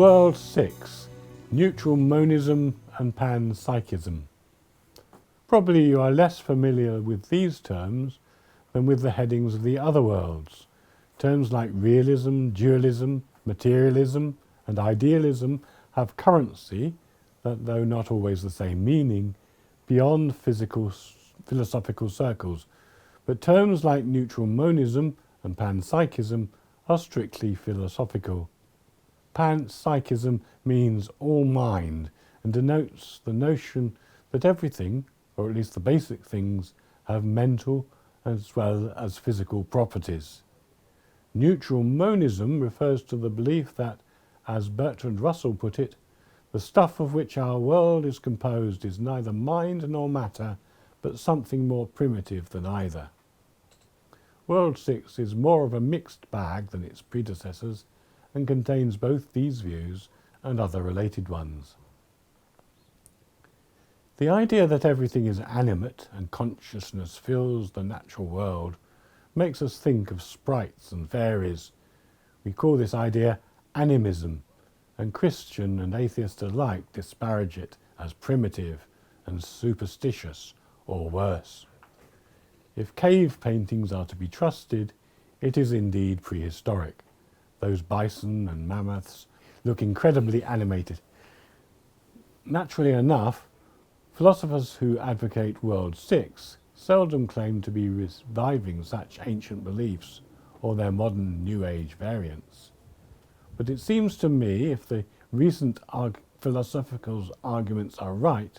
World 6. Neutral monism and panpsychism. Probably you are less familiar with these terms than with the headings of the other worlds. Terms like realism, dualism, materialism and idealism have currency, that though not always the same meaning, beyond philosophical circles, but terms like neutral monism and panpsychism are strictly philosophical. Panpsychism means all mind and denotes the notion that everything, or at least the basic things, have mental as well as physical properties. Neutral monism refers to the belief that, as Bertrand Russell put it, the stuff of which our world is composed is neither mind nor matter, but something more primitive than either. World 6 is more of a mixed bag than its predecessors and contains both these views and other related ones. The idea that everything is animate and consciousness fills the natural world makes us think of sprites and fairies. We call this idea animism, and Christian and atheist alike disparage it as primitive and superstitious, or worse. If cave paintings are to be trusted, it is indeed prehistoric. Those bison and mammoths look incredibly animated. Naturally enough, philosophers who advocate World 6 seldom claim to be reviving such ancient beliefs or their modern New Age variants. But it seems to me, if the recent philosophical arguments are right,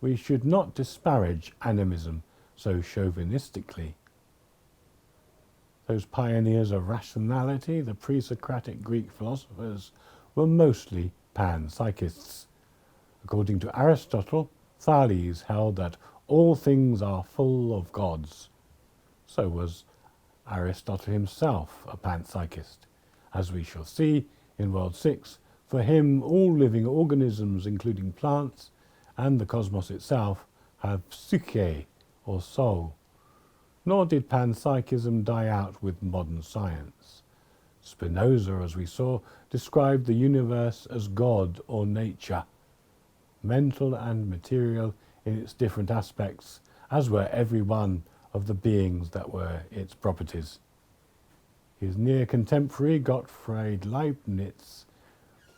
we should not disparage animism so chauvinistically. Those pioneers of rationality, the pre-Socratic Greek philosophers, were mostly panpsychists. According to Aristotle, Thales held that all things are full of gods. So was Aristotle himself a panpsychist. As we shall see in World 6, for him all living organisms, including plants and the cosmos itself, have psyche, or soul. Nor did panpsychism die out with modern science. Spinoza, as we saw, described the universe as God or nature, mental and material in its different aspects, as were every one of the beings that were its properties. His near contemporary Gottfried Leibniz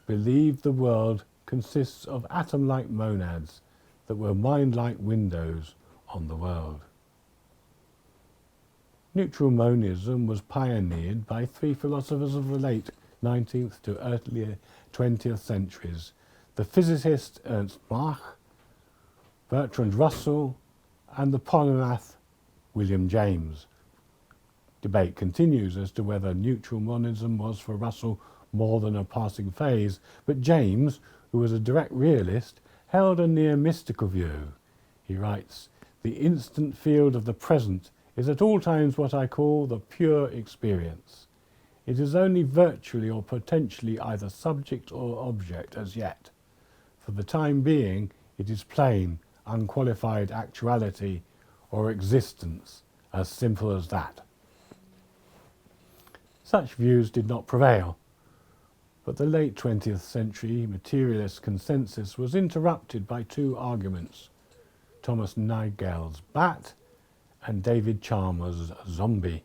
believed the world consists of atom-like monads that were mind-like windows on the world. Neutral monism was pioneered by three philosophers of the late 19th to earlier 20th centuries: the physicist Ernst Mach, Bertrand Russell, and the polymath William James. Debate continues as to whether neutral monism was for Russell more than a passing phase, but James, who was a direct realist, held a near mystical view. He writes, "The instant field of the present is at all times what I call the pure experience. It is only virtually or potentially either subject or object as yet. For the time being, it is plain, unqualified actuality or existence, as simple as that." Such views did not prevail, but the late 20th century materialist consensus was interrupted by two arguments: Thomas Nagel's bat and David Chalmers' zombie.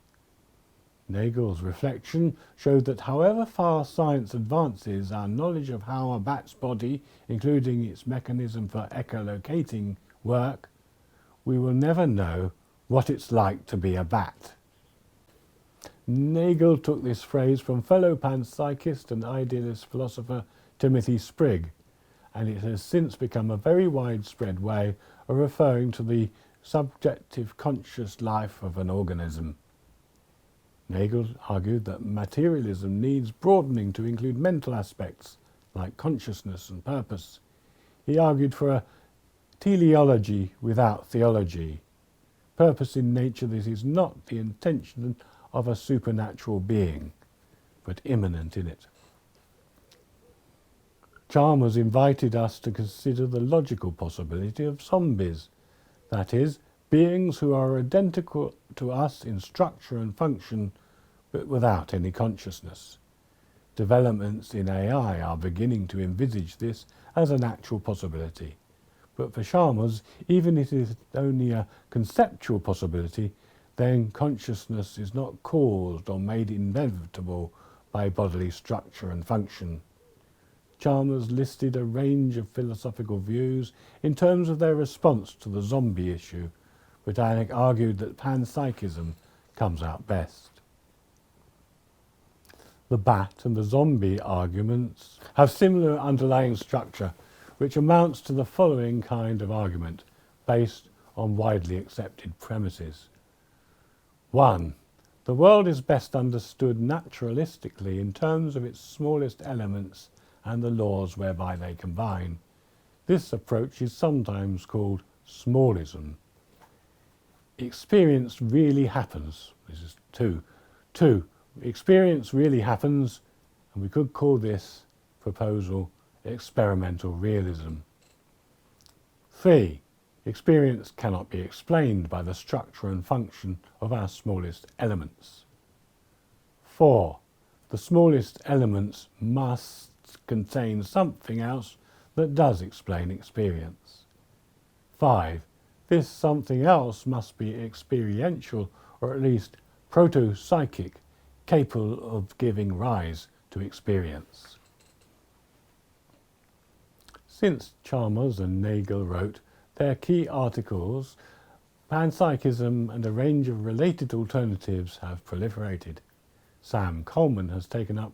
Nagel's reflection showed that however far science advances, our knowledge of how a bat's body, including its mechanism for echolocating, work, we will never know what it's like to be a bat. Nagel took this phrase from fellow panpsychist and idealist philosopher Timothy Sprigg, and it has since become a very widespread way of referring to the subjective conscious life of an organism. Nagel argued that materialism needs broadening to include mental aspects like consciousness and purpose. He argued for a teleology without theology, purpose in nature that is not the intention of a supernatural being, but immanent in it. Chalmers invited us to consider the logical possibility of zombies, that is, beings who are identical to us in structure and function, but without any consciousness. Developments in AI are beginning to envisage this as an actual possibility. But for Chalmers, even if it is only a conceptual possibility, then consciousness is not caused or made inevitable by bodily structure and function. Chalmers listed a range of philosophical views in terms of their response to the zombie issue, but I argued that panpsychism comes out best. The bat and the zombie arguments have similar underlying structure, which amounts to the following kind of argument, based on widely accepted premises. 1. The world is best understood naturalistically in terms of its smallest elements and the laws whereby they combine. This approach is sometimes called smallism. Experience really happens. This is 2. 2. Experience really happens, and we could call this proposal experimental realism. 3. Experience cannot be explained by the structure and function of our smallest elements. 4. The smallest elements must contain something else that does explain experience. 5. This something else must be experiential, or at least proto-psychic, capable of giving rise to experience. Since Chalmers and Nagel wrote their key articles, panpsychism and a range of related alternatives have proliferated. Sam Coleman has taken up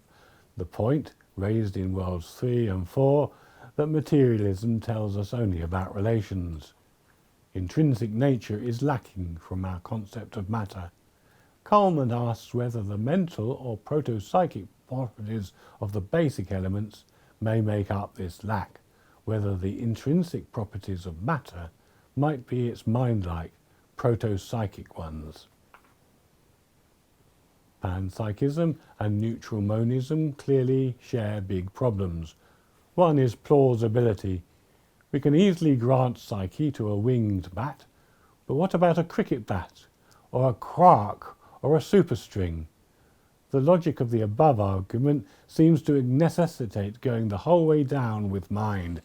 the point, raised in Worlds 3 and 4, that materialism tells us only about relations. Intrinsic nature is lacking from our concept of matter. Coleman asks whether the mental or proto-psychic properties of the basic elements may make up this lack, whether the intrinsic properties of matter might be its mind-like, proto-psychic ones. Panpsychism and neutral monism clearly share big problems. One is plausibility. We can easily grant psyche to a winged bat, but what about a cricket bat, or a quark, or a superstring? The logic of the above argument seems to necessitate going the whole way down with mind.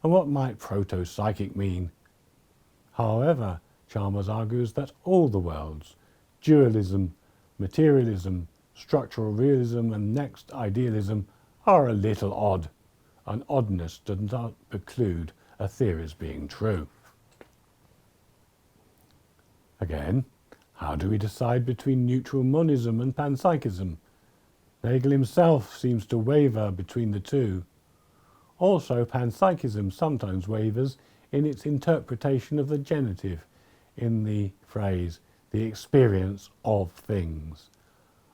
And what might proto-psychic mean? However, Chalmers argues that all the worlds, dualism, materialism, structural realism and next idealism, are a little odd. An oddness does not preclude a theory's being true. Again, how do we decide between neutral monism and panpsychism? Nagel himself seems to waver between the two. Also, panpsychism sometimes wavers in its interpretation of the genitive in the phrase, the experience of things.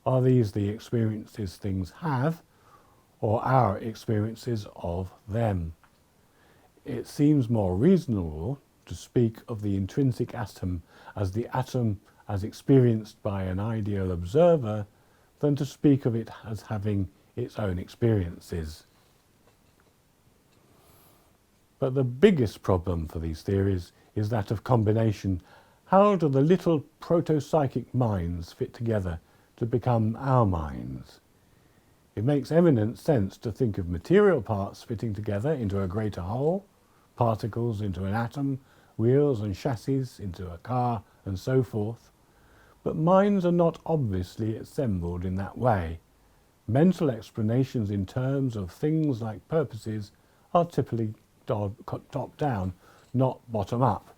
Are these the experiences things have, or our experiences of them? It seems more reasonable to speak of the intrinsic atom as experienced by an ideal observer than to speak of it as having its own experiences. But the biggest problem for these theories is that of combination. How do the little proto-psychic minds fit together to become our minds? It makes eminent sense to think of material parts fitting together into a greater whole, particles into an atom, wheels and chassis into a car, and so forth. But minds are not obviously assembled in that way. Mental explanations in terms of things like purposes are typically top-down, not bottom-up.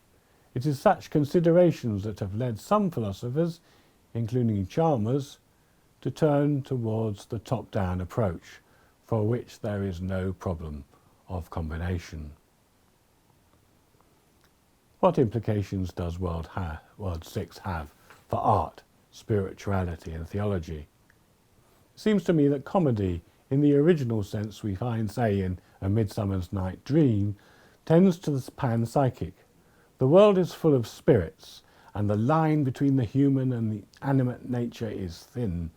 It is such considerations that have led some philosophers, including Chalmers, to turn towards the top-down approach, for which there is no problem of combination. What implications does World 6 have for art, spirituality and theology? It seems to me that comedy, in the original sense we find, say, in A Midsummer's Night Dream, tends to the panpsychic. The world is full of spirits, and the line between the human and the animate nature is thin,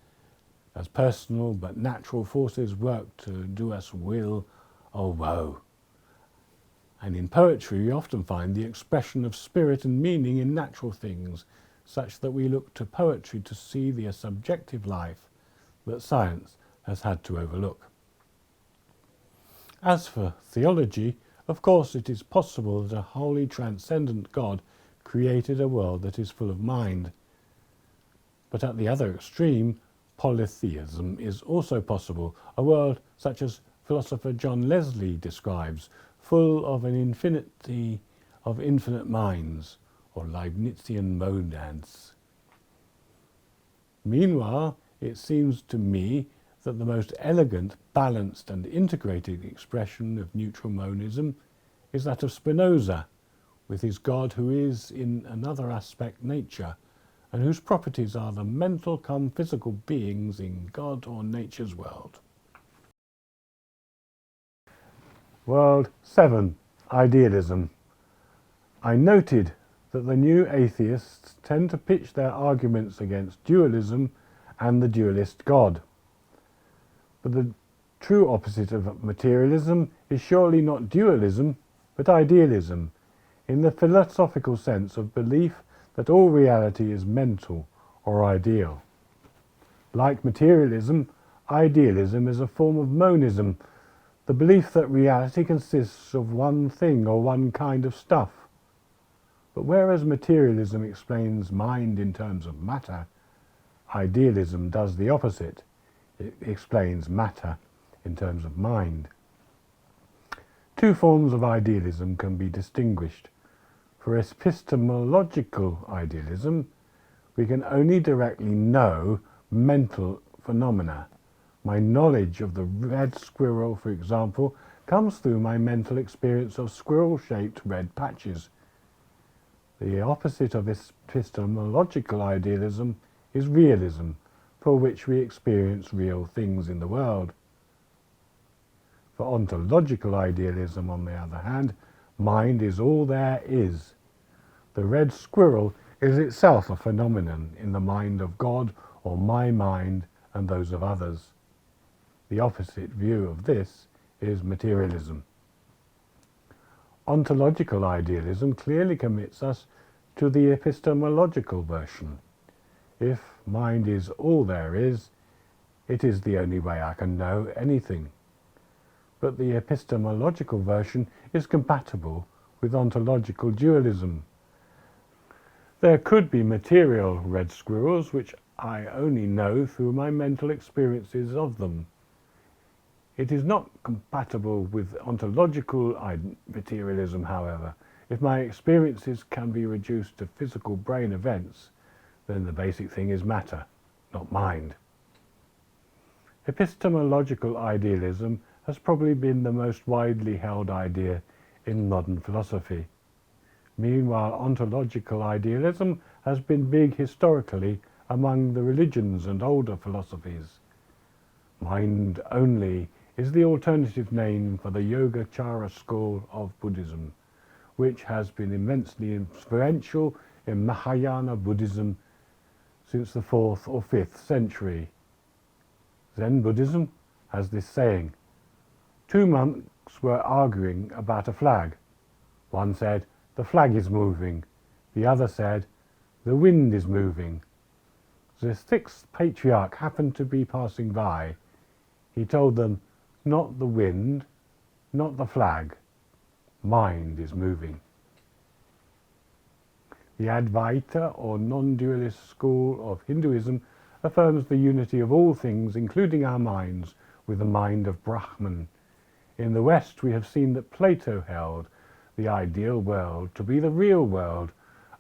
as personal but natural forces work to do us will or woe. And in poetry we often find the expression of spirit and meaning in natural things, such that we look to poetry to see the subjective life that science has had to overlook. As for theology, of course it is possible that a wholly transcendent God created a world that is full of mind. But at the other extreme, polytheism is also possible, a world such as philosopher John Leslie describes, full of an infinity of infinite minds, or Leibnizian monads. Meanwhile, it seems to me that the most elegant, balanced and integrated expression of neutral monism is that of Spinoza, with his God who is, in another aspect, nature, and whose properties are the mental come physical beings in God or nature's world. World 7. Idealism. I noted that the new atheists tend to pitch their arguments against dualism and the dualist God. But the true opposite of materialism is surely not dualism, but idealism, in the philosophical sense of belief that all reality is mental or ideal. Like materialism, idealism is a form of monism, the belief that reality consists of one thing or one kind of stuff. But whereas materialism explains mind in terms of matter, idealism does the opposite. It explains matter in terms of mind. Two forms of idealism can be distinguished. For epistemological idealism, we can only directly know mental phenomena. My knowledge of the red squirrel, for example, comes through my mental experience of squirrel-shaped red patches. The opposite of epistemological idealism is realism, for which we experience real things in the world. For ontological idealism, on the other hand, mind is all there is. The red squirrel is itself a phenomenon in the mind of God or my mind and those of others. The opposite view of this is materialism. Ontological idealism clearly commits us to the epistemological version. If mind is all there is, it is the only way I can know anything. But the epistemological version is compatible with ontological dualism. There could be material red squirrels which I only know through my mental experiences of them. It is not compatible with ontological materialism, however. If my experiences can be reduced to physical brain events, then the basic thing is matter, not mind. Epistemological idealism has probably been the most widely held idea in modern philosophy. Meanwhile, ontological idealism has been big historically among the religions and older philosophies. Mind only is the alternative name for the Yogacara school of Buddhism, which has been immensely influential in Mahayana Buddhism since the 4th or 5th century. Zen Buddhism has this saying: two monks were arguing about a flag. One said, "The flag is moving." The other said, "The wind is moving." The sixth patriarch happened to be passing by. He told them, "Not the wind, not the flag. Mind is moving." The Advaita, or non-dualist school of Hinduism, affirms the unity of all things, including our minds, with the mind of Brahman. In the West, we have seen that Plato held the ideal world to be the real world,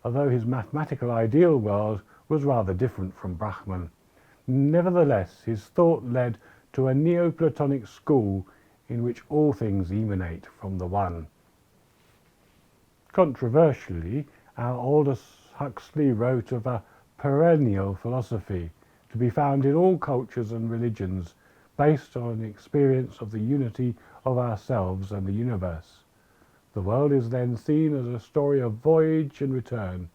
although his mathematical ideal world was rather different from Brahman. Nevertheless, his thought led to a Neoplatonic school in which all things emanate from the One. Controversially, our Aldous Huxley wrote of a perennial philosophy to be found in all cultures and religions, based on an experience of the unity of ourselves and the universe. The world is then seen as a story of voyage and return,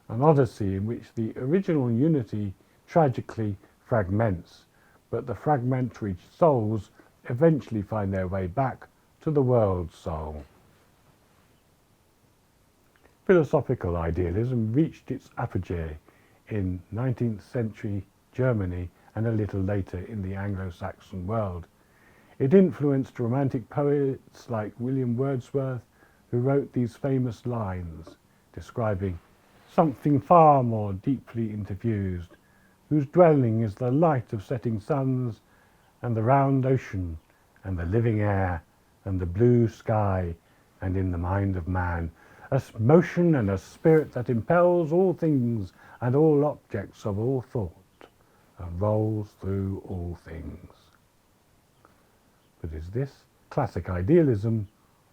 an odyssey in which the original unity tragically fragments, but the fragmentary souls eventually find their way back to the world soul. Philosophical idealism reached its apogee in 19th century Germany and a little later in the Anglo-Saxon world. It influenced romantic poets like William Wordsworth, who wrote these famous lines describing something far more deeply interfused, whose dwelling is the light of setting suns, and the round ocean, and the living air, and the blue sky, and in the mind of man, a motion and a spirit that impels all things and all objects of all thought, and rolls through all things. But is this classic idealism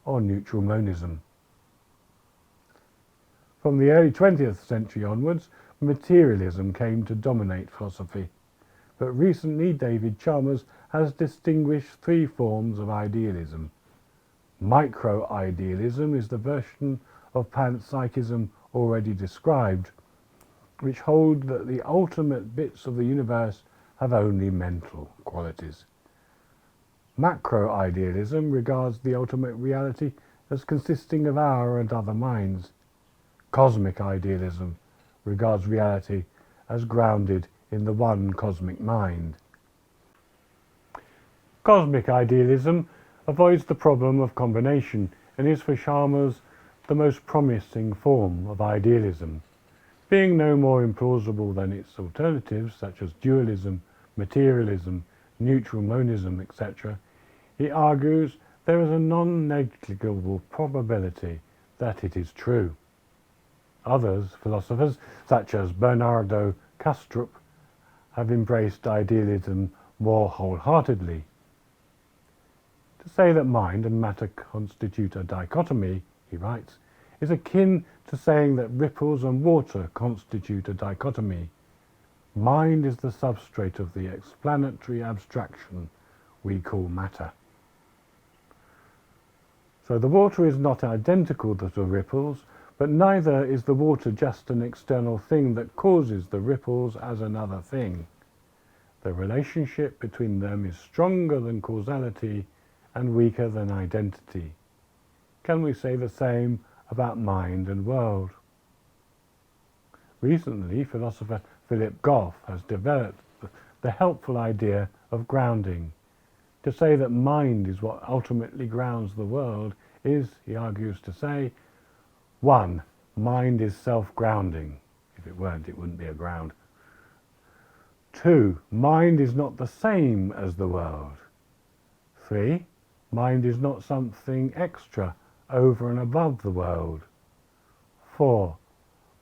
or neutral monism? From the early 20th century onwards, materialism came to dominate philosophy. But recently, David Chalmers has distinguished three forms of idealism. Micro-idealism is the version of panpsychism already described, which hold that the ultimate bits of the universe have only mental qualities. Macro-idealism regards the ultimate reality as consisting of our and other minds. Cosmic idealism regards reality as grounded in the one cosmic mind. Cosmic idealism avoids the problem of combination and is for Chalmers the most promising form of idealism. Being no more implausible than its alternatives such as dualism, materialism, neutral monism, etc., he argues there is a non-negligible probability that it is true. Others, philosophers such as Bernardo Kastrup, have embraced idealism more wholeheartedly. To say that mind and matter constitute a dichotomy, he writes, is akin to saying that ripples and water constitute a dichotomy. Mind is the substrate of the explanatory abstraction we call matter. So the water is not identical to the ripples, but neither is the water just an external thing that causes the ripples as another thing. The relationship between them is stronger than causality and weaker than identity. Can we say the same about mind and world? Recently, philosopher Philip Goff has developed the helpful idea of grounding. To say that mind is what ultimately grounds the world is, he argues, to say, 1. Mind is self-grounding. If it weren't, it wouldn't be a ground. 2. Mind is not the same as the world. 3. Mind is not something extra over and above the world. 4.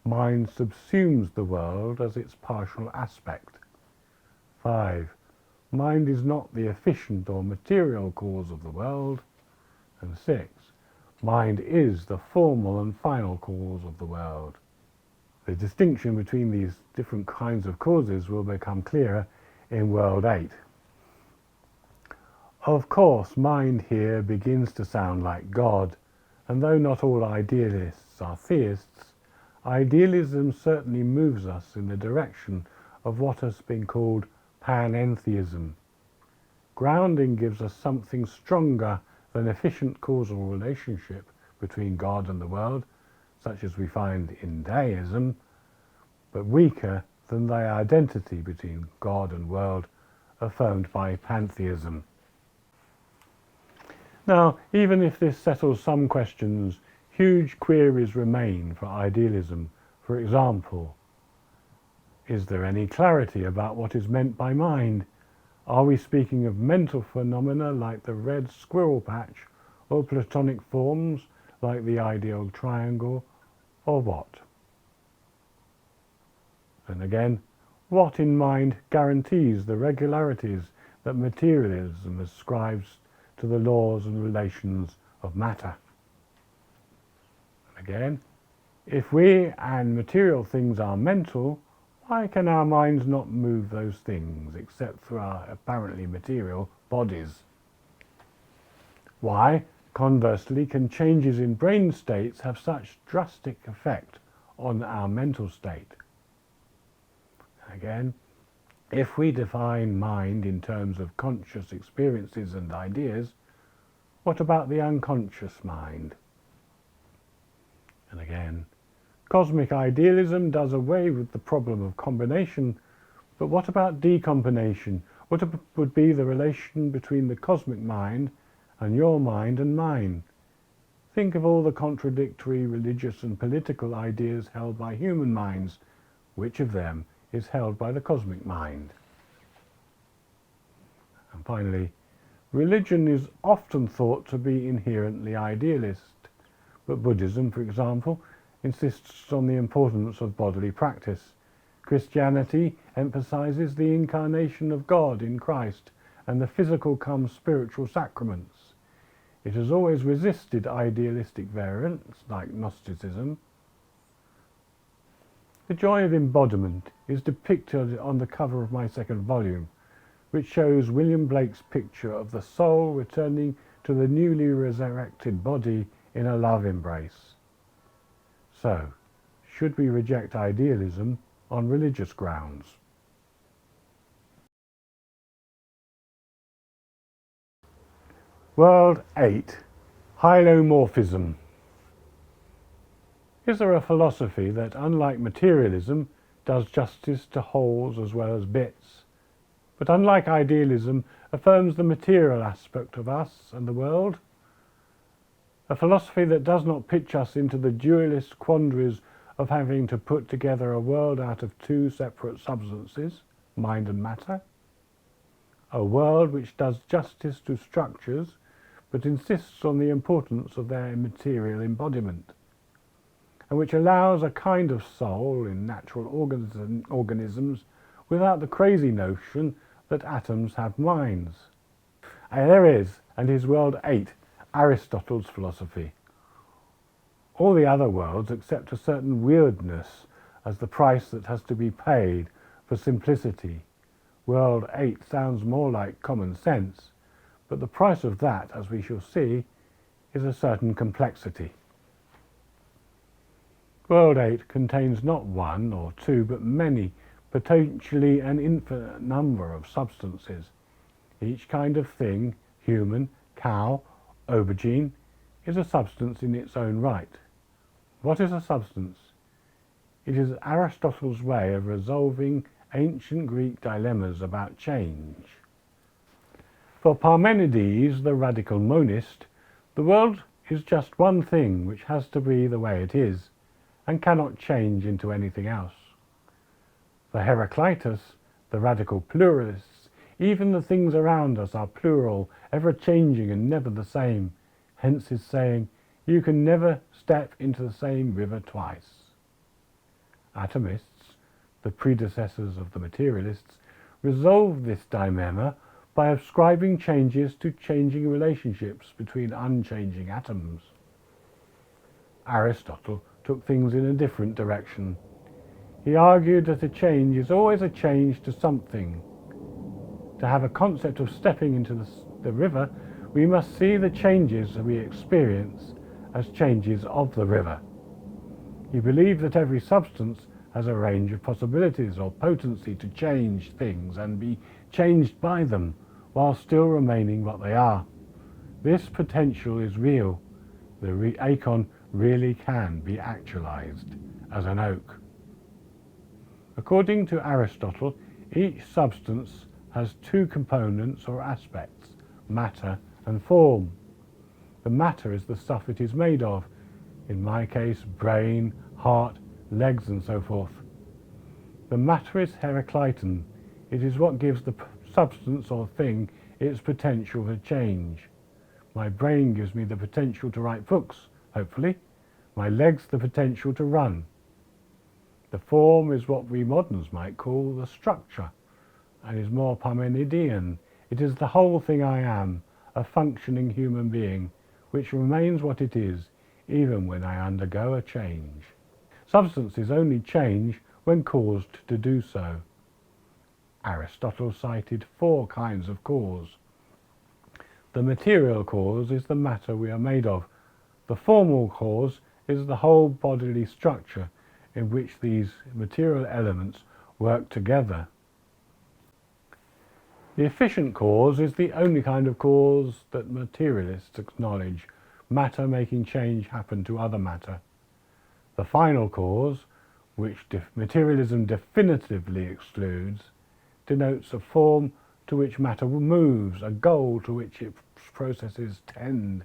Mind subsumes the world as its partial aspect. 5. Mind is not the efficient or material cause of the world. And 6. Mind is the formal and final cause of the world. The distinction between these different kinds of causes will become clearer in World 8. Of course, mind here begins to sound like God, and though not all idealists are theists, idealism certainly moves us in the direction of what has been called panentheism. Grounding gives us something stronger than efficient causal relationship between God and the world, such as we find in deism, but weaker than the identity between God and world affirmed by pantheism. Now, even if this settles some questions, huge queries remain for idealism. For example, is there any clarity about what is meant by mind? Are we speaking of mental phenomena like the red squirrel patch, or platonic forms like the ideal triangle, or what? And again, what in mind guarantees the regularities that materialism ascribes to the laws and relations of matter? And again, if we and material things are mental, why can our minds not move those things except through our apparently material bodies? Why, conversely, can changes in brain states have such drastic effect on our mental state? Again, if we define mind in terms of conscious experiences and ideas, what about the unconscious mind? And again, cosmic idealism does away with the problem of combination, But what about decombination? What would be the relation between the cosmic mind and your mind and mine? Think of all the contradictory religious and political ideas held by human minds. Which of them is held by the cosmic mind? And finally, religion is often thought to be inherently idealist, but Buddhism, for example, insists on the importance of bodily practice. Christianity emphasizes the incarnation of God in Christ and the physical cum spiritual sacraments. It has always resisted idealistic variants like Gnosticism. The joy of embodiment is depicted on the cover of my second volume, which shows William Blake's picture of the soul returning to the newly resurrected body in a love embrace. So, should we reject idealism on religious grounds? World 8. Hylomorphism. Is there a philosophy that, unlike materialism, does justice to wholes as well as bits, but unlike idealism, affirms the material aspect of us and the world? A philosophy that does not pitch us into the dualist quandaries of having to put together a world out of two separate substances, mind and matter? A world which does justice to structures, but insists on the importance of their material embodiment, and which allows a kind of soul in natural organisms without the crazy notion that atoms have minds. And there is, and is World 8, Aristotle's philosophy. All the other worlds accept a certain weirdness as the price that has to be paid for simplicity. World 8 sounds more like common sense, but the price of that, as we shall see, is a certain complexity. World 8 contains not one or two, but many, potentially an infinite number of substances. Each kind of thing, human, cow, aubergine, is a substance in its own right. What is a substance? It is Aristotle's way of resolving ancient Greek dilemmas about change. For Parmenides, the radical monist, the world is just one thing which has to be the way it is, and cannot change into anything else. For Heraclitus, the radical pluralists, even the things around us are plural, ever-changing and never the same, hence his saying, you can never step into the same river twice. Atomists, the predecessors of the materialists, resolve this dilemma by ascribing changes to changing relationships between unchanging atoms. Aristotle took things in a different direction. He argued that a change is always a change to something. To have a concept of stepping into the river, we must see the changes that we experience as changes of the river. He believed that every substance has a range of possibilities or potency to change things and be changed by them, while still remaining what they are. This potential is real. The acorn really can be actualized as an oak. According to Aristotle, each substance has two components or aspects, matter and form. The matter is the stuff it is made of, in my case, brain, heart, legs and so forth. The matter is Heraclitan. It is what gives the substance or thing its potential for change. My brain gives me the potential to write books, hopefully. My legs the potential to run. The form is what we moderns might call the structure, and is more Parmenidean. It is the whole thing I am, a functioning human being, which remains what it is, even when I undergo a change. Substances only change when caused to do so. Aristotle cited 4 kinds of cause. The material cause is the matter we are made of. The formal cause is the whole bodily structure in which these material elements work together. The efficient cause is the only kind of cause that materialists acknowledge, matter making change happen to other matter. The final cause, which materialism definitively excludes, denotes a form to which matter moves, a goal to which its processes tend.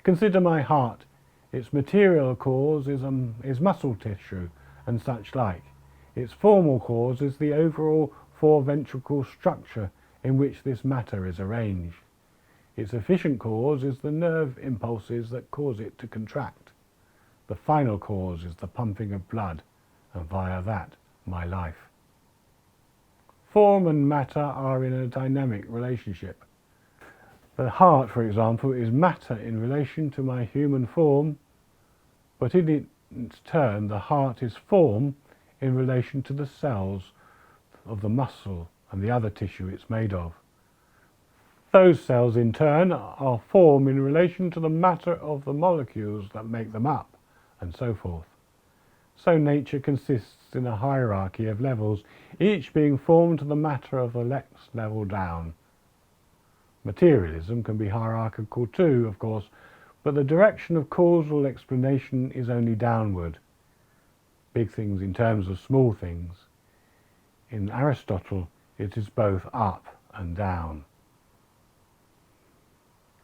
Consider my heart. Its material cause is muscle tissue and such like. Its formal cause is the overall four-ventricle structure in which this matter is arranged. Its efficient cause is the nerve impulses that cause it to contract. The final cause is the pumping of blood, and via that, my life. Form and matter are in a dynamic relationship. The heart, for example, is matter in relation to my human form, but in its turn, the heart is form in relation to the cells of the muscle and the other tissue it's made of. Those cells, in turn, are form in relation to the matter of the molecules that make them up, and so forth. So nature consists in a hierarchy of levels, each being form to the matter of the next level down. Materialism can be hierarchical too, of course, but the direction of causal explanation is only downward. Big things in terms of small things. In Aristotle, it is both up and down.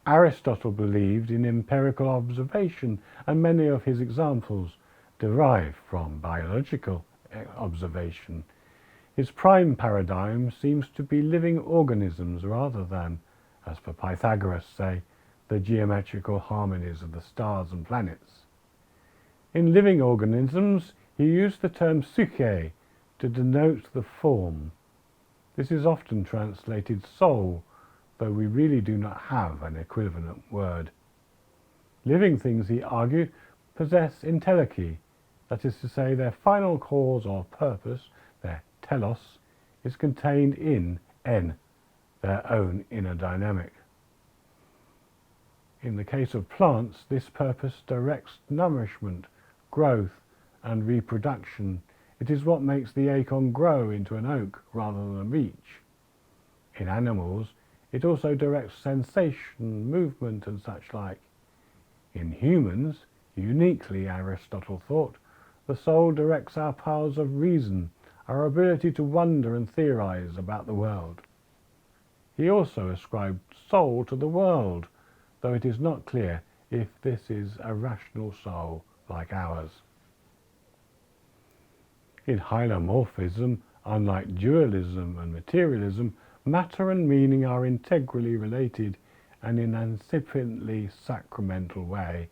Aristotle believed in empirical observation, and many of his examples derive from biological observation. His prime paradigm seems to be living organisms rather than, as for Pythagoras, say, the geometrical harmonies of the stars and planets. In living organisms, he used the term psyche to denote the form. This is often translated soul, though we really do not have an equivalent word. Living things, he argued, possess entelechy, that is to say, their final cause or purpose, their telos, is contained in their own inner dynamic. In the case of plants, this purpose directs nourishment, growth, and reproduction. It is what makes the acorn grow into an oak rather than reach. In animals, it also directs sensation, movement, and such like. In humans, uniquely, Aristotle thought, the soul directs our powers of reason, our ability to wonder and theorize about the world. He also ascribed soul to the world, though it is not clear if this is a rational soul like ours. In hylomorphism, unlike dualism and materialism, matter and meaning are integrally related and in an infinitely sacramental way.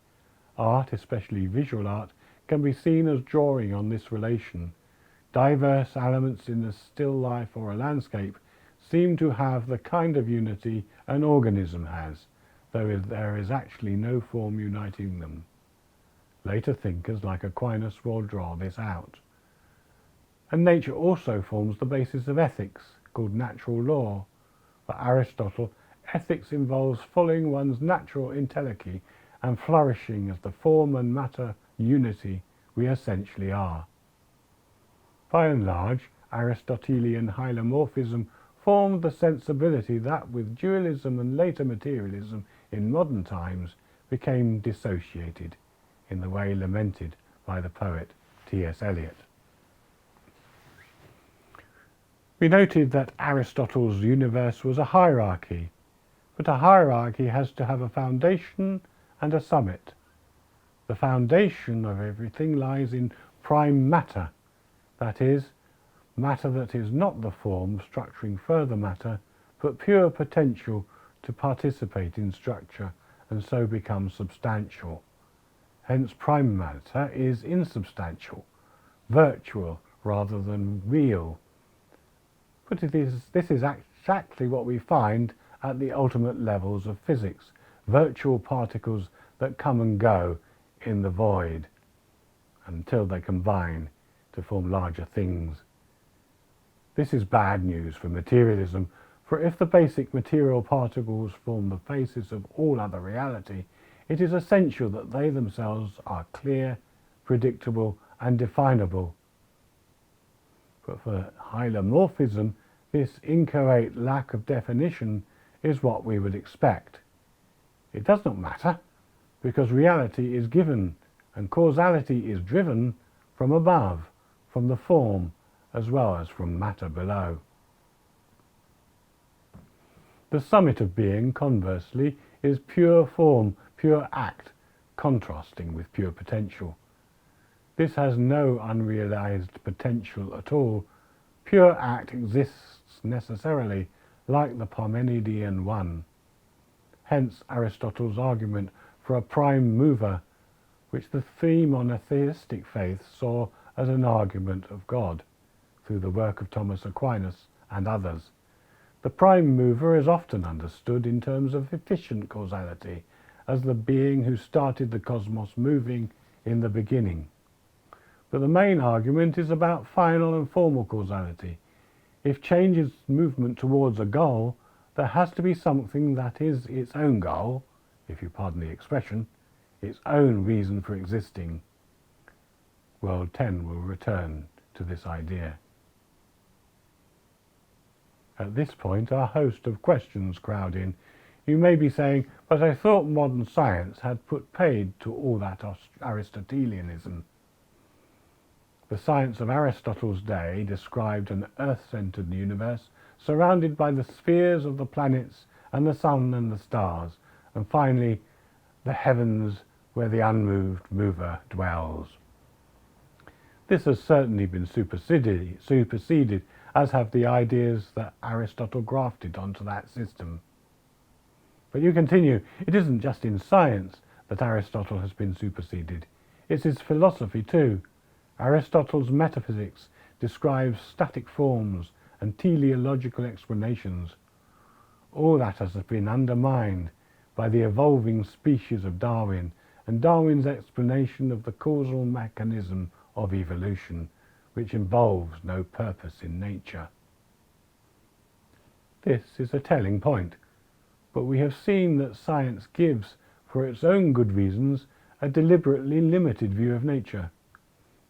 Art, especially visual art, can be seen as drawing on this relation. Diverse elements in a still life or a landscape seem to have the kind of unity an organism has, though there is actually no form uniting them. Later thinkers like Aquinas will draw this out. And nature also forms the basis of ethics, called natural law. For Aristotle, ethics involves following one's natural entelechy and flourishing as the form and matter unity we essentially are. By and large, Aristotelian hylomorphism formed the sensibility that, with dualism and later materialism in modern times, became dissociated, in the way lamented by the poet T.S. Eliot. We noted that Aristotle's universe was a hierarchy, but a hierarchy has to have a foundation and a summit. The foundation of everything lies in prime matter, that is, matter that is not the form structuring further matter, but pure potential to participate in structure and so become substantial. Hence prime matter is insubstantial, virtual rather than real. But this is exactly what we find at the ultimate levels of physics, virtual particles that come and go in the void until they combine to form larger things. This is bad news for materialism, for if the basic material particles form the basis of all other reality, it is essential that they themselves are clear, predictable, and definable. But for hylomorphism, this inchoate lack of definition is what we would expect. It does not matter, because reality is given and causality is driven from above, from the form, as well as from matter below. The summit of being, conversely, is pure form, pure act, contrasting with pure potential. This has no unrealized potential at all. Pure act exists necessarily, like the Parmenidean one. Hence Aristotle's argument for a prime mover, which the three monotheistic faiths saw as an argument of God, through the work of Thomas Aquinas and others. The prime mover is often understood in terms of efficient causality, as the being who started the cosmos moving in the beginning. But the main argument is about final and formal causality. If change is movement towards a goal, there has to be something that is its own goal, if you pardon the expression, its own reason for existing. World 10 will return to this idea. At this point, our host of questions crowd in. You may be saying, but I thought modern science had put paid to all that Aristotelianism. The science of Aristotle's day described an earth-centered universe surrounded by the spheres of the planets and the sun and the stars, and finally the heavens where the unmoved mover dwells. This has certainly been superseded, as have the ideas that Aristotle grafted onto that system. But you continue, it isn't just in science that Aristotle has been superseded. It's his philosophy too. Aristotle's metaphysics describes static forms and teleological explanations. All that has been undermined by the evolving species of Darwin and Darwin's explanation of the causal mechanism of evolution, which involves no purpose in nature. This is a telling point, but we have seen that science gives, for its own good reasons, a deliberately limited view of nature.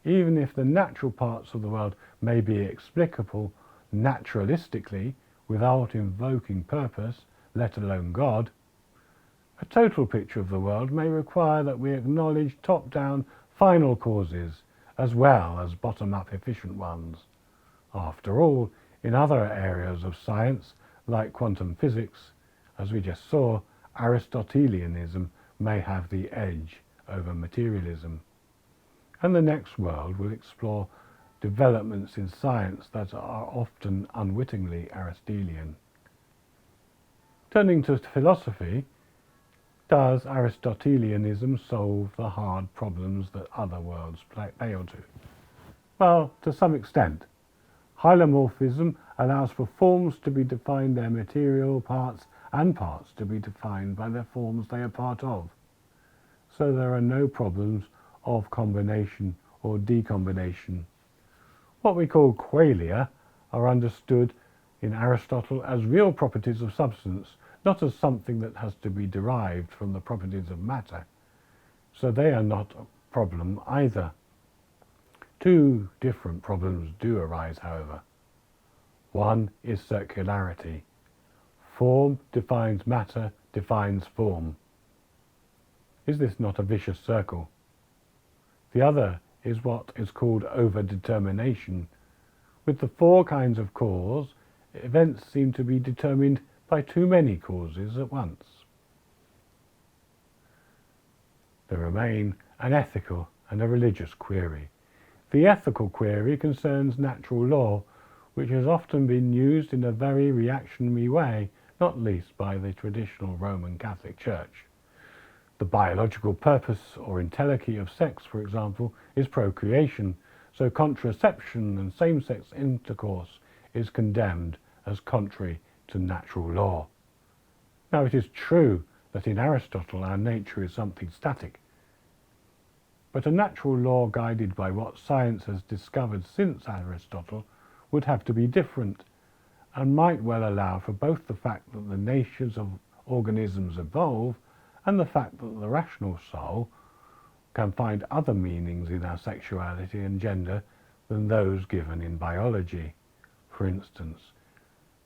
Even if the natural parts of the world may be explicable naturalistically without invoking purpose, let alone God, a total picture of the world may require that we acknowledge top-down final causes as well as bottom-up efficient ones. After all, in other areas of science, like quantum physics, as we just saw, Aristotelianism may have the edge over materialism. And the next world will explore developments in science that are often unwittingly Aristotelian. Turning to philosophy, does Aristotelianism solve the hard problems that other worlds fail to? Well, to some extent. Hylomorphism allows for forms to be defined their material parts and parts to be defined by the forms they are part of. So there are no problems of combination or decombination. What we call qualia are understood in Aristotle as real properties of substance, not as something that has to be derived from the properties of matter. So they are not a problem either. Two different problems do arise, however. One is circularity. Form defines matter, defines form. Is this not a vicious circle? The other is what is called overdetermination. With the four kinds of cause, events seem to be determined by too many causes at once. There remain an ethical and a religious query. The ethical query concerns natural law, which has often been used in a very reactionary way, not least by the traditional Roman Catholic Church. The biological purpose or entelechy of sex, for example, is procreation, so contraception and same-sex intercourse is condemned as contrary to natural law. Now, it is true that in Aristotle our nature is something static, but a natural law guided by what science has discovered since Aristotle would have to be different, and might well allow for both the fact that the natures of organisms evolve and the fact that the rational soul can find other meanings in our sexuality and gender than those given in biology, for instance,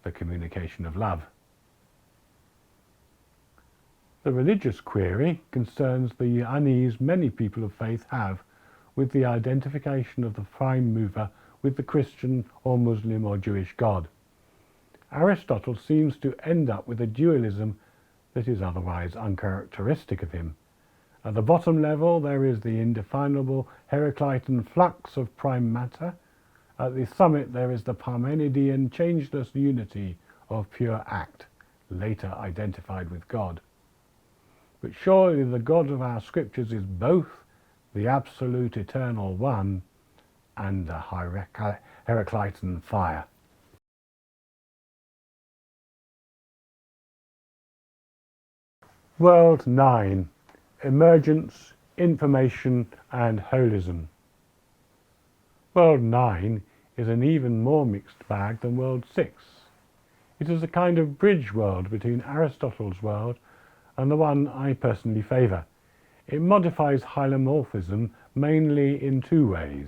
the communication of love. The religious query concerns the unease many people of faith have with the identification of the prime mover with the Christian or Muslim or Jewish God. Aristotle seems to end up with a dualism that is otherwise uncharacteristic of him. At the bottom level, there is the indefinable Heraclitean flux of prime matter. At the summit, there is the Parmenidean changeless unity of pure act, later identified with God. But surely the God of our scriptures is both the absolute eternal one and the Heraclitean fire. World 9. Emergence, Information and Holism. World 9 is an even more mixed bag than World 6. It is a kind of bridge world between Aristotle's world and the one I personally favour. It modifies hylomorphism mainly in two ways.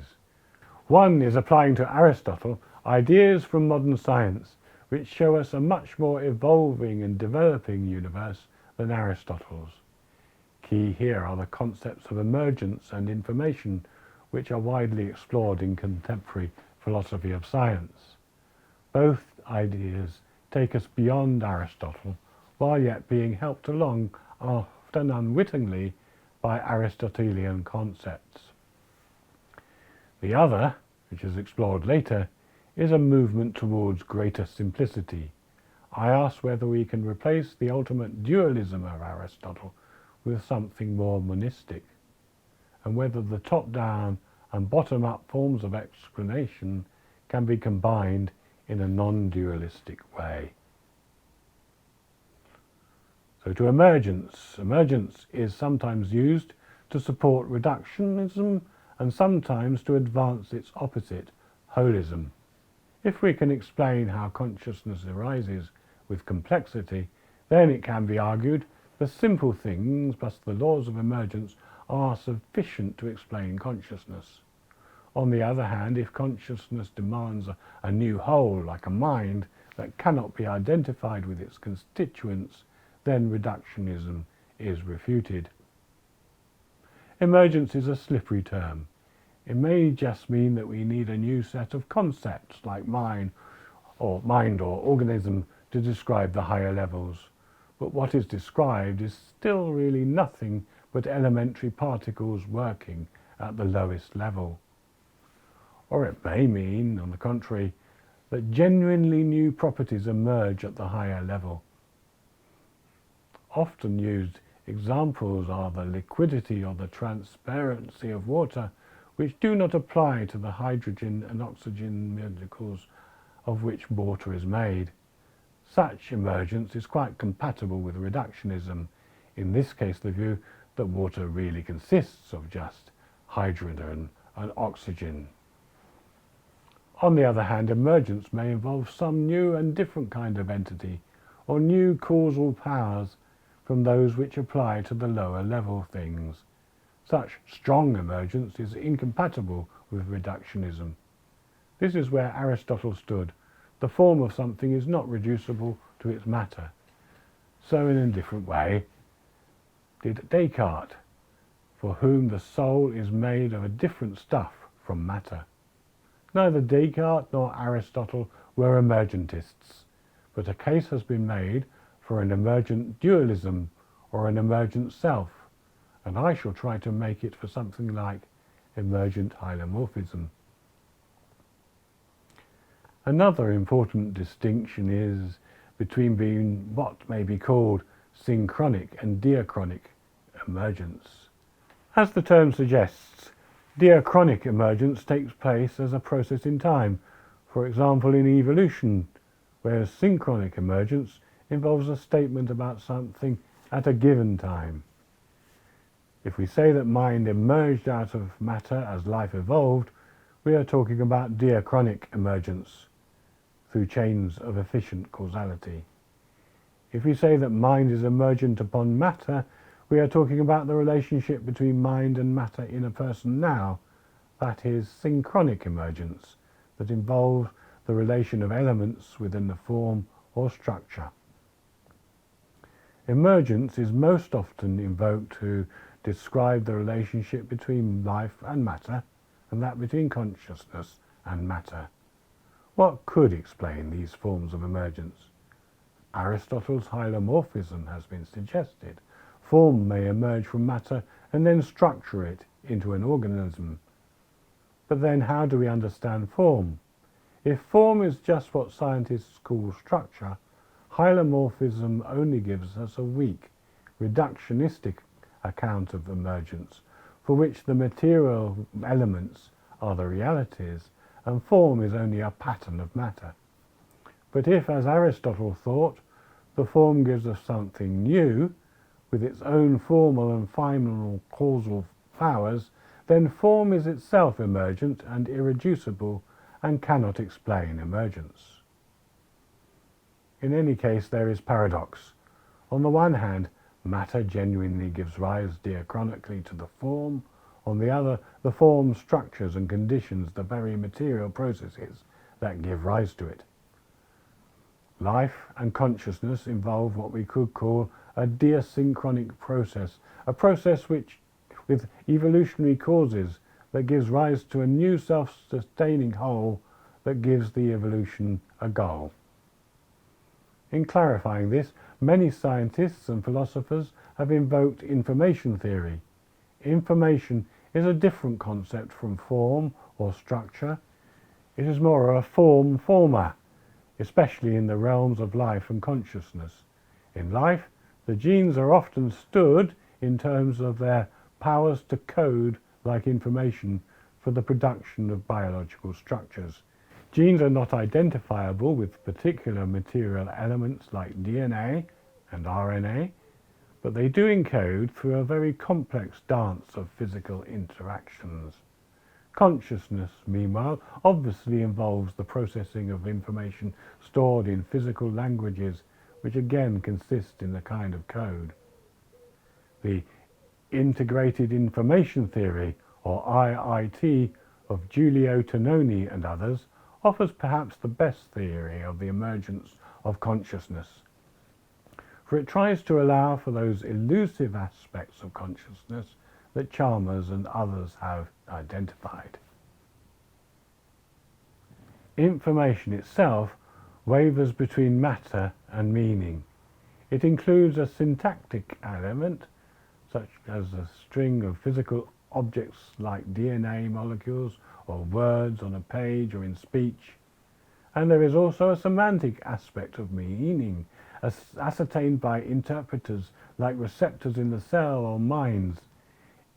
One is applying to Aristotle ideas from modern science which show us a much more evolving and developing universe than Aristotle's. Key here are the concepts of emergence and information, which are widely explored in contemporary philosophy of science. Both ideas take us beyond Aristotle, while yet being helped along, often unwittingly, by Aristotelian concepts. The other, which is explored later, is a movement towards greater simplicity. I ask whether we can replace the ultimate dualism of Aristotle with something more monistic, and whether the top-down and bottom-up forms of explanation can be combined in a non-dualistic way. So to emergence. Emergence is sometimes used to support reductionism and sometimes to advance its opposite, holism. If we can explain how consciousness arises with complexity, then it can be argued the simple things plus the laws of emergence are sufficient to explain consciousness. On the other hand, if consciousness demands a new whole, like a mind, that cannot be identified with its constituents, then reductionism is refuted. Emergence is a slippery term. It may just mean that we need a new set of concepts like mind or organism to describe the higher levels. But what is described is still really nothing but elementary particles working at the lowest level. Or it may mean, on the contrary, that genuinely new properties emerge at the higher level. Often used examples are the liquidity or the transparency of water, which do not apply to the hydrogen and oxygen molecules of which water is made. Such emergence is quite compatible with reductionism, in this case the view that water really consists of just hydrogen and oxygen. On the other hand, emergence may involve some new and different kind of entity, or new causal powers from those which apply to the lower level things. Such strong emergence is incompatible with reductionism. This is where Aristotle stood. The form of something is not reducible to its matter. So in a different way did Descartes, for whom the soul is made of a different stuff from matter. Neither Descartes nor Aristotle were emergentists, but a case has been made for an emergent dualism or an emergent self, and I shall try to make it for something like emergent hylomorphism. Another important distinction is between being what may be called synchronic and diachronic emergence. As the term suggests, diachronic emergence takes place as a process in time, for example in evolution, whereas synchronic emergence involves a statement about something at a given time. If we say that mind emerged out of matter as life evolved, we are talking about diachronic emergence through chains of efficient causality. If we say that mind is emergent upon matter, we are talking about the relationship between mind and matter in a person now, that is, synchronic emergence, that involves the relation of elements within the form or structure. Emergence is most often invoked to describe the relationship between life and matter, and that between consciousness and matter. What could explain these forms of emergence? Aristotle's hylomorphism has been suggested. Form may emerge from matter and then structure it into an organism. But then how do we understand form? If form is just what scientists call structure, hylomorphism only gives us a weak, reductionistic account of emergence, for which the material elements are the realities, and form is only a pattern of matter. But if, as Aristotle thought, the form gives us something new, with its own formal and final causal powers, then form is itself emergent and irreducible and cannot explain emergence. In any case, there is paradox. On the one hand, matter genuinely gives rise diachronically to the form. On the other, the form structures and conditions the very material processes that give rise to it. Life and consciousness involve what we could call a diasynchronic process, a process which, with evolutionary causes, that gives rise to a new self-sustaining whole that gives the evolution a goal. In clarifying this, many scientists and philosophers have invoked information theory. Information is a different concept from form or structure. It is more a form-former, especially in the realms of life and consciousness. In life, the genes are often stood in terms of their powers to code like information for the production of biological structures. Genes are not identifiable with particular material elements like DNA and RNA, but they do encode through a very complex dance of physical interactions. Consciousness, meanwhile, obviously involves the processing of information stored in physical languages, which again consist in a kind of code. The Integrated Information Theory, or IIT, of Giulio Tononi and others, offers perhaps the best theory of the emergence of consciousness, for it tries to allow for those elusive aspects of consciousness that Chalmers and others have identified. Information itself wavers between matter and meaning. It includes a syntactic element, such as a string of physical objects like DNA molecules or words on a page or in speech. And there is also a semantic aspect of meaning, ascertained by interpreters like receptors in the cell or minds.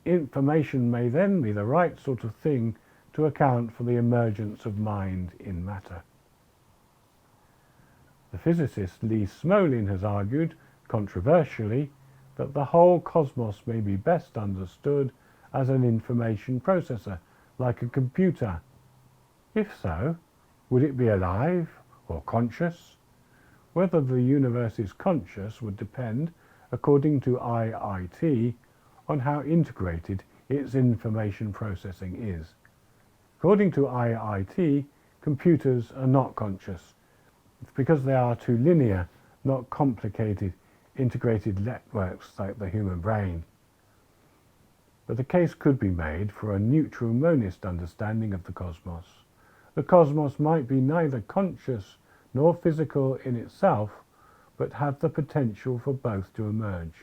Information may then be the right sort of thing to account for the emergence of mind in matter. The physicist Lee Smolin has argued, controversially, that the whole cosmos may be best understood as an information processor, like a computer. If so, would it be alive or conscious? Whether the universe is conscious would depend, according to IIT, on how integrated its information processing is. According to IIT, computers are not conscious because they are too linear, not complicated, integrated networks like the human brain. But the case could be made for a neutral monist understanding of the cosmos. The cosmos might be neither conscious nor physical in itself, but have the potential for both to emerge.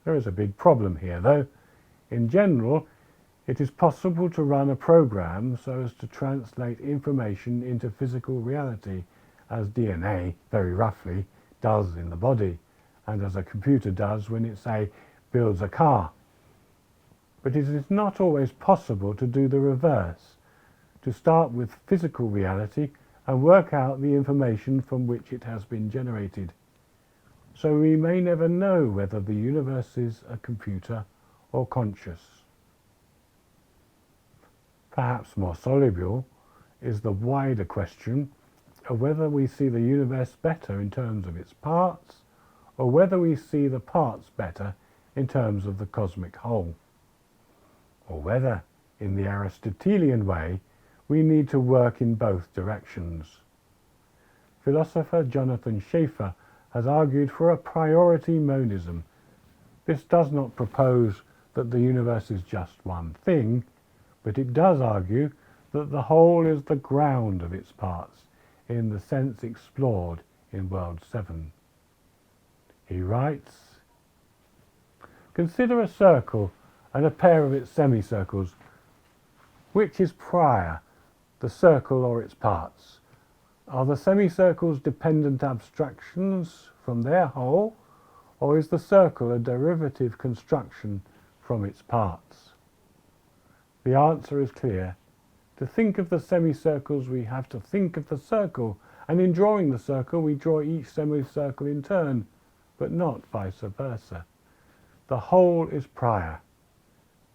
There is a big problem here, though. In general, it is possible to run a program so as to translate information into physical reality, as DNA, very roughly, does in the body, and as a computer does when it, say, builds a car. But it is not always possible to do the reverse, to start with physical reality and work out the information from which it has been generated. So we may never know whether the universe is a computer or conscious. Perhaps more soluble is the wider question of whether we see the universe better in terms of its parts, or whether we see the parts better in terms of the cosmic whole, or whether, in the Aristotelian way, we need to work in both directions. Philosopher Jonathan Schaeffer has argued for a priority monism. This does not propose that the universe is just one thing, but it does argue that the whole is the ground of its parts, in the sense explored in World 7. He writes, "Consider a circle and a pair of its semicircles. Which is prior, the circle or its parts? Are the semicircles dependent abstractions from their whole, or is the circle a derivative construction from its parts?" The answer is clear. To think of the semicircles, we have to think of the circle, and in drawing the circle, we draw each semicircle in turn, but not vice versa. The whole is prior.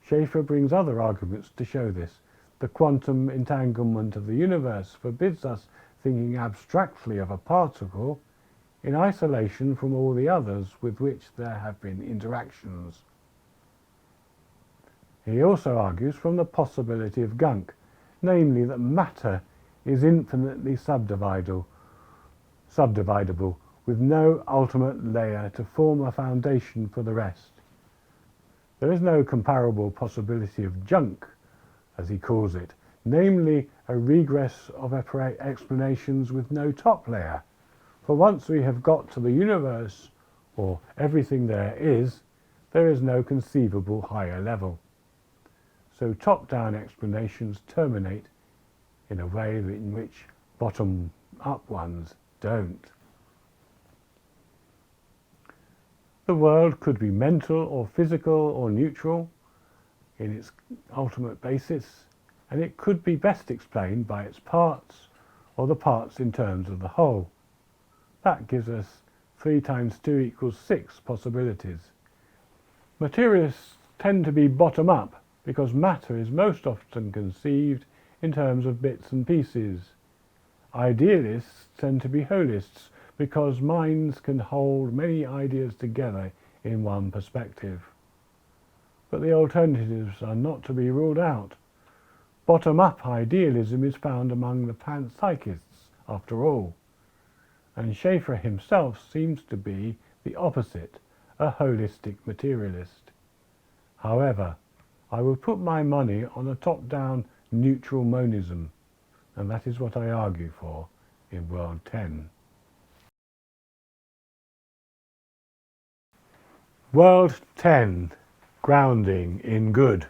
Schaeffer brings other arguments to show this. The quantum entanglement of the universe forbids us thinking abstractly of a particle in isolation from all the others with which there have been interactions. He also argues from the possibility of gunk, namely that matter is infinitely subdividable with no ultimate layer to form a foundation for the rest. There is no comparable possibility of junk, as he calls it, namely a regress of explanations with no top layer. For once we have got to the universe, or everything there is no conceivable higher level. So top-down explanations terminate in a way in which bottom-up ones don't. The world could be mental or physical or neutral in its ultimate basis, and it could be best explained by its parts or the parts in terms of the whole. That gives us 3 times 2 equals 6 possibilities. Materialists tend to be bottom-up because matter is most often conceived in terms of bits and pieces. Idealists tend to be holists because minds can hold many ideas together in one perspective. But the alternatives are not to be ruled out. Bottom-up idealism is found among the panpsychists, after all, and Schaeffer himself seems to be the opposite, a holistic materialist. However, I would put my money on a top-down neutral monism, and that is what I argue for in World 10. World 10. Grounding in good.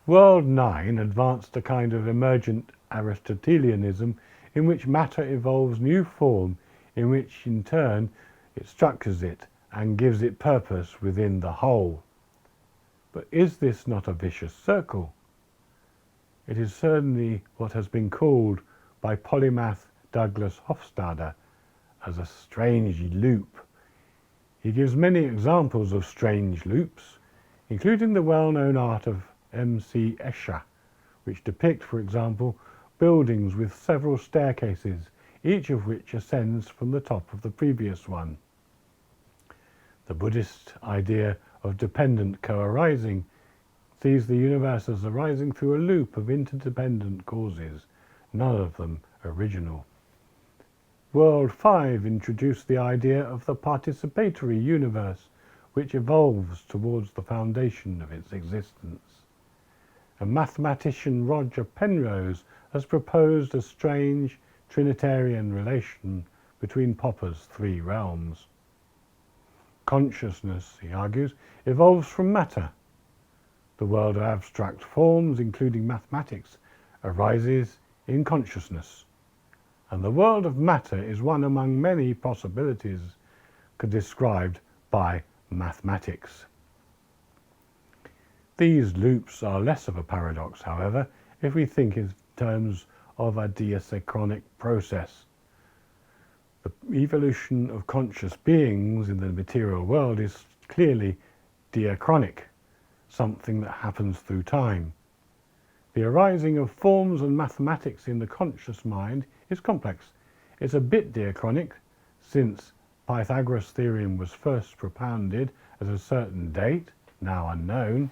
World 9 advanced a kind of emergent Aristotelianism in which matter evolves new form, in which in turn it structures it and gives it purpose within the whole. But is this not a vicious circle? It is certainly what has been called by polymath Douglas Hofstadter as a strange loop. He gives many examples of strange loops, including the well-known art of M.C. Escher, which depict, for example, buildings with several staircases, each of which ascends from the top of the previous one. The Buddhist idea of dependent co-arising sees the universe as arising through a loop of interdependent causes, none of them original. World 5 introduced the idea of the participatory universe, which evolves towards the foundation of its existence. And mathematician Roger Penrose has proposed a strange Trinitarian relation between Popper's 3 realms. Consciousness, he argues, evolves from matter. The world of abstract forms, including mathematics, arises in consciousness. And the world of matter is one among many possibilities described by mathematics. These loops are less of a paradox, however, if we think in terms of a diachronic process. The evolution of conscious beings in the material world is clearly diachronic, something that happens through time. The arising of forms and mathematics in the conscious mind is complex. It's a bit diachronic, since Pythagoras' theorem was first propounded at a certain date, now unknown,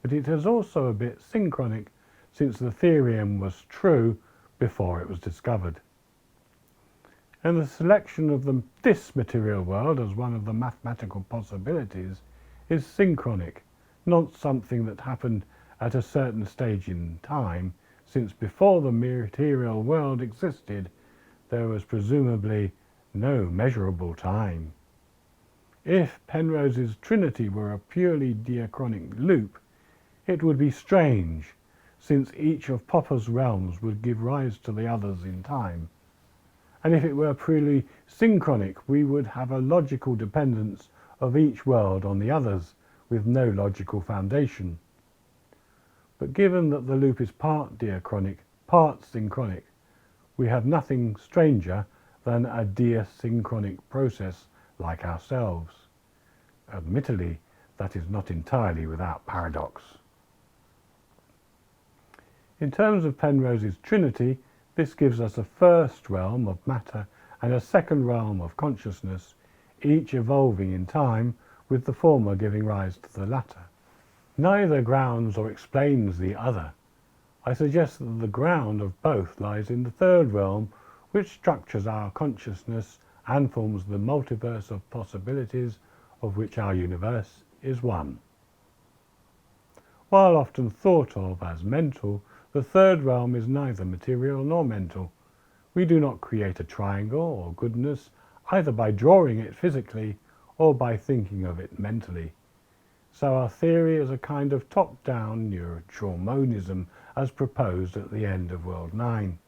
but it is also a bit synchronic, since the theorem was true before it was discovered. And the selection of this material world as one of the mathematical possibilities is synchronic, not something that happened at a certain stage in time, since before the material world existed, there was presumably no measurable time. If Penrose's trinity were a purely diachronic loop, it would be strange, since each of Popper's realms would give rise to the others in time. And if it were purely synchronic, we would have a logical dependence of each world on the others, with no logical foundation. But given that the loop is part diachronic, part synchronic, we have nothing stranger than a diasynchronic process like ourselves. Admittedly, that is not entirely without paradox. In terms of Penrose's trinity, this gives us a first realm of matter and a second realm of consciousness, each evolving in time, with the former giving rise to the latter. Neither grounds or explains the other. I suggest that the ground of both lies in the third realm, which structures our consciousness and forms the multiverse of possibilities of which our universe is one. While often thought of as mental, the third realm is neither material nor mental. We do not create a triangle or goodness either by drawing it physically or by thinking of it mentally. So our theory is a kind of top-down neutral monism as proposed at the end of World 9.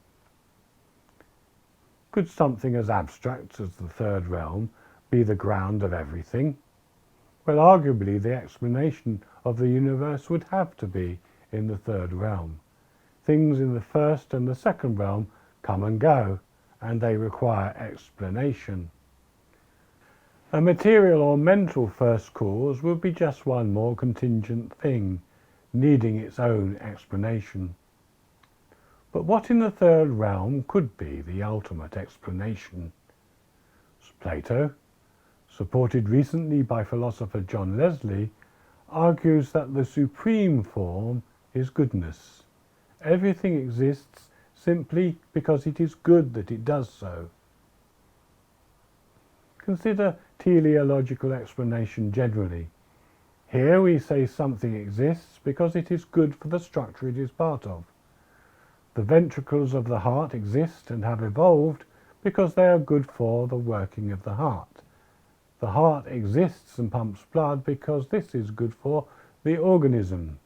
Could something as abstract as the third realm be the ground of everything? Well, arguably the explanation of the universe would have to be in the third realm. Things in the first and the second realm come and go, and they require explanation. A material or mental first cause would be just one more contingent thing, needing its own explanation. But what in the third realm could be the ultimate explanation? Plato, supported recently by philosopher John Leslie, argues that the supreme form is goodness. Everything exists simply because it is good that it does so. Consider teleological explanation generally. Here we say something exists because it is good for the structure it is part of. The ventricles of the heart exist and have evolved because they are good for the working of the heart. The heart exists and pumps blood because this is good for the organism.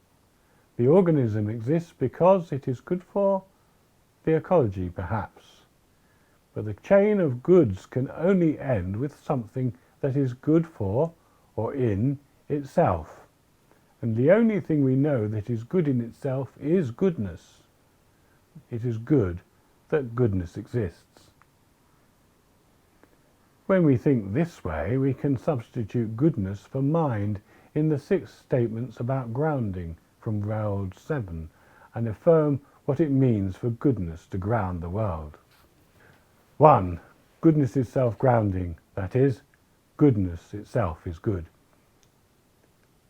The organism exists because it is good for the ecology, perhaps. But the chain of goods can only end with something that is good for, or in, itself. And the only thing we know that is good in itself is goodness. It is good that goodness exists. When we think this way, we can substitute goodness for mind in the 6 statements about grounding from World 7 and affirm what it means for goodness to ground the world. 1. Goodness is self-grounding, that is, goodness itself is good.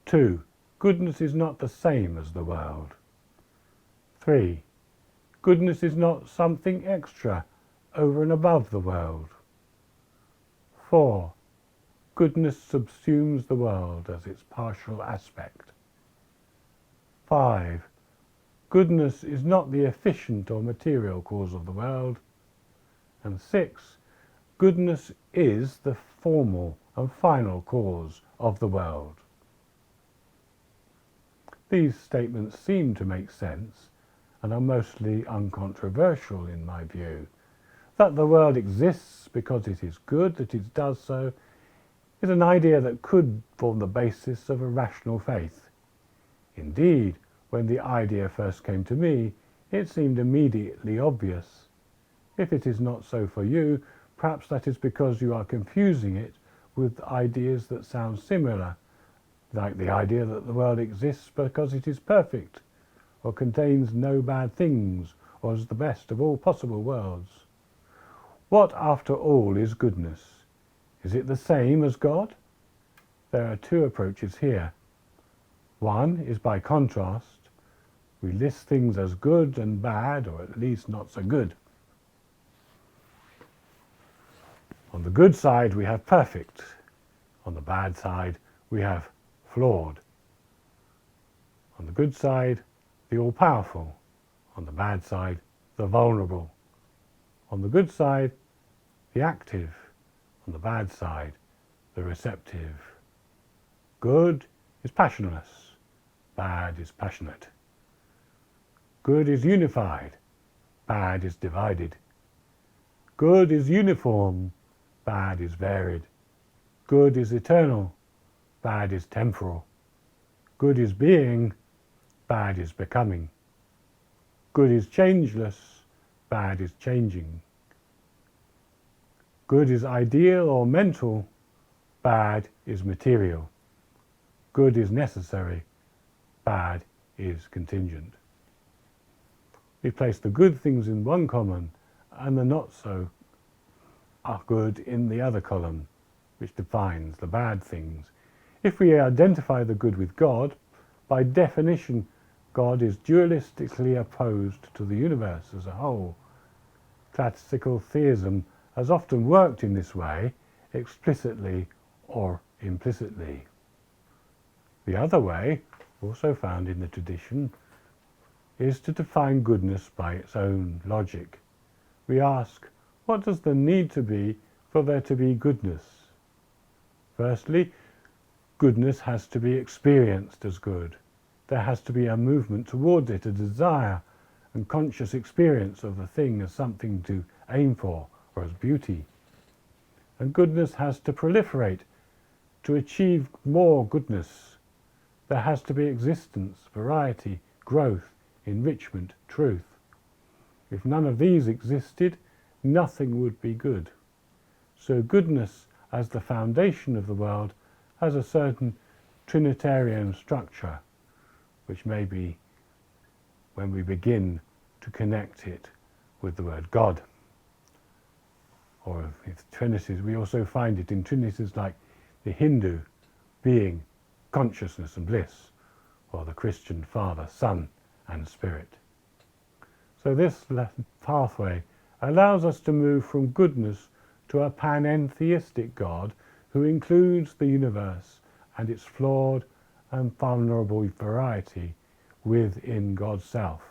2. Goodness is not the same as the world. 3. Goodness is not something extra over and above the world. 4. Goodness subsumes the world as its partial aspect. 5. Goodness is not the efficient or material cause of the world. And 6. Goodness is the formal and final cause of the world. These statements seem to make sense and are mostly uncontroversial in my view. That the world exists because it is good that it does so is an idea that could form the basis of a rational faith. Indeed, when the idea first came to me, it seemed immediately obvious. If it is not so for you, perhaps that is because you are confusing it with ideas that sound similar, like the idea that the world exists because it is perfect, or contains no bad things, or is the best of all possible worlds. What, after all, is goodness? Is it the same as God? There are 2 approaches here. One is by contrast. We list things as good and bad, or at least not so good. On the good side, we have perfect. On the bad side, we have flawed. On the good side, the all-powerful. On the bad side, the vulnerable. On the good side, the active. On the bad side, the receptive. Good is passionless. Bad is passionate. Good is unified. Bad is divided. Good is uniform. Bad is varied. Good is eternal. Bad is temporal. Good is being. Bad is becoming. Good is changeless. Bad is changing. Good is ideal or mental. Bad is material. Good is necessary. Bad is contingent. We place the good things in one column and the not so good in the other column, which defines the bad things. If we identify the good with God, by definition, God is dualistically opposed to the universe as a whole. Classical theism has often worked in this way, explicitly or implicitly. The other way, also found in the tradition, is to define goodness by its own logic. We ask, what does there need to be for there to be goodness? Firstly, goodness has to be experienced as good. There has to be a movement towards it, a desire and conscious experience of the thing as something to aim for or as beauty. And goodness has to proliferate to achieve more goodness. There has to be existence, variety, growth, enrichment, truth. If none of these existed, nothing would be good. So goodness, as the foundation of the world, has a certain Trinitarian structure, which may be when we begin to connect it with the word God. Or if trinities, we also find it in trinities like the Hindu being, consciousness and bliss, or the Christian Father, Son and Spirit. So this pathway allows us to move from goodness to a panentheistic God who includes the universe and its flawed and vulnerable variety within God's self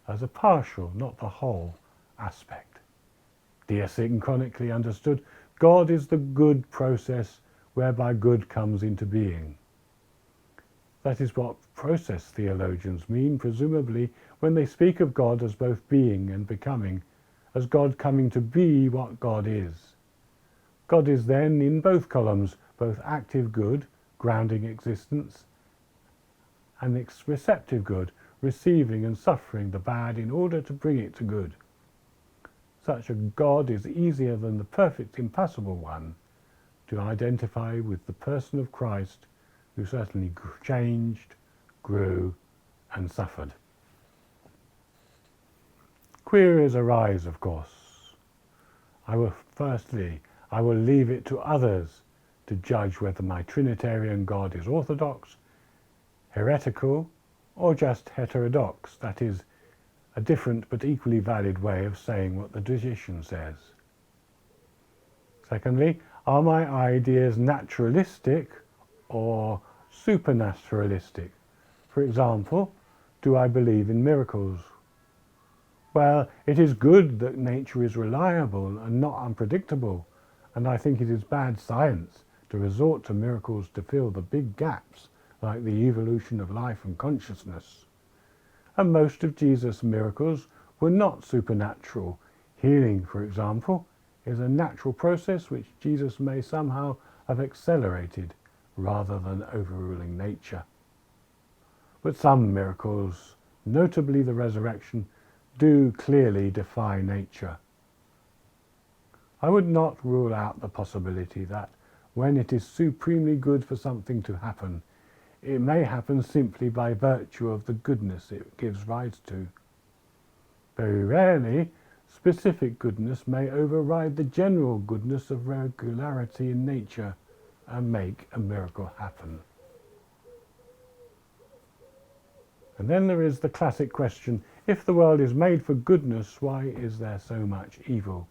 as a partial, not the whole, aspect. Diasynchronically understood, God is the good process whereby good comes into being. That is what process theologians mean, presumably, when they speak of God as both being and becoming, as God coming to be what God is. God is then, in both columns, both active good, grounding existence, and receptive good, receiving and suffering the bad in order to bring it to good. Such a God is easier than the perfect impassible one to identify with the person of Christ, who certainly changed, grew, and suffered. Queries arise, of course. I will leave it to others to judge whether my Trinitarian God is orthodox, heretical, or just heterodox, that is, a different but equally valid way of saying what the tradition says. Secondly, are my ideas naturalistic or supernaturalistic? For example, do I believe in miracles? Well, it is good that nature is reliable and not unpredictable, and I think it is bad science to resort to miracles to fill the big gaps like the evolution of life and consciousness. And most of Jesus' miracles were not supernatural. Healing, for example, is a natural process which Jesus may somehow have accelerated rather than overruling nature. But some miracles, notably the resurrection, do clearly defy nature. I would not rule out the possibility that when it is supremely good for something to happen, it may happen simply by virtue of the goodness it gives rise to. Very rarely, specific goodness may override the general goodness of regularity in nature and make a miracle happen. And then there is the classic question, if the world is made for goodness, why is there so much evil?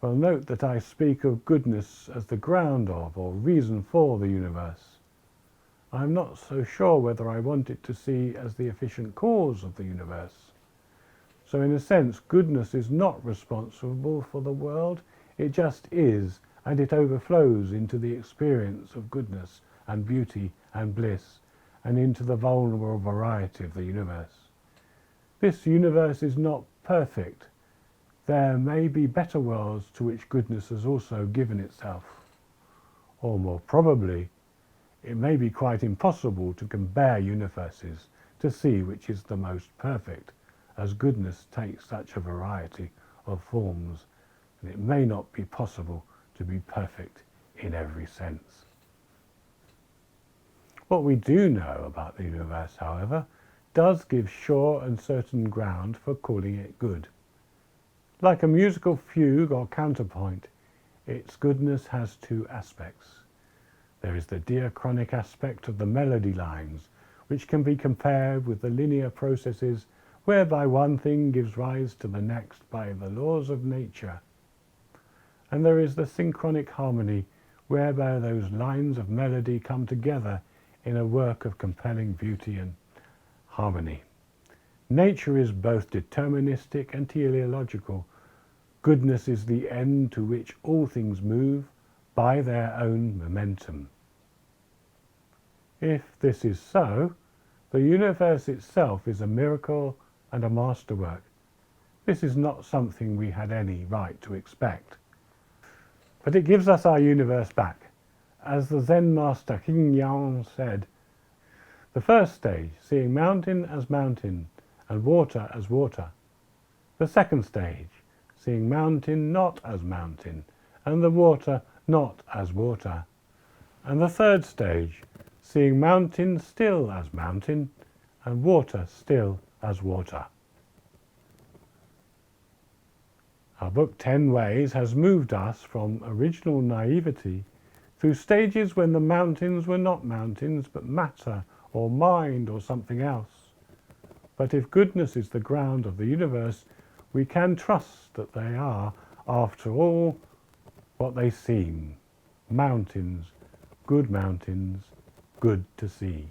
Well, note that I speak of goodness as the ground of or reason for the universe. I'm not so sure whether I want it to see as the efficient cause of the universe. So in a sense, goodness is not responsible for the world, it just is, and it overflows into the experience of goodness and beauty and bliss, and into the vulnerable variety of the universe. This universe is not perfect. There may be better worlds to which goodness has also given itself. Or more probably, it may be quite impossible to compare universes to see which is the most perfect, as goodness takes such a variety of forms, and it may not be possible to be perfect in every sense. What we do know about the universe, however, does give sure and certain ground for calling it good. Like a musical fugue or counterpoint, its goodness has two aspects. There is the diachronic aspect of the melody lines, which can be compared with the linear processes whereby one thing gives rise to the next by the laws of nature. And there is the synchronic harmony, whereby those lines of melody come together in a work of compelling beauty and harmony. Nature is both deterministic and teleological. Goodness is the end to which all things move by their own momentum. If this is so, the universe itself is a miracle and a masterwork. This is not something we had any right to expect. But it gives us our universe back. As the Zen master Yin Yang said, the first stage, seeing mountain as mountain and water as water. The second stage, seeing mountain not as mountain and the water not as water. And the third stage, seeing mountain still as mountain and water still as water. Our book 10 Ways has moved us from original naivety through stages when the mountains were not mountains but matter or mind or something else. But if goodness is the ground of the universe, we can trust that they are, after all, what they seem. Mountains, good to see.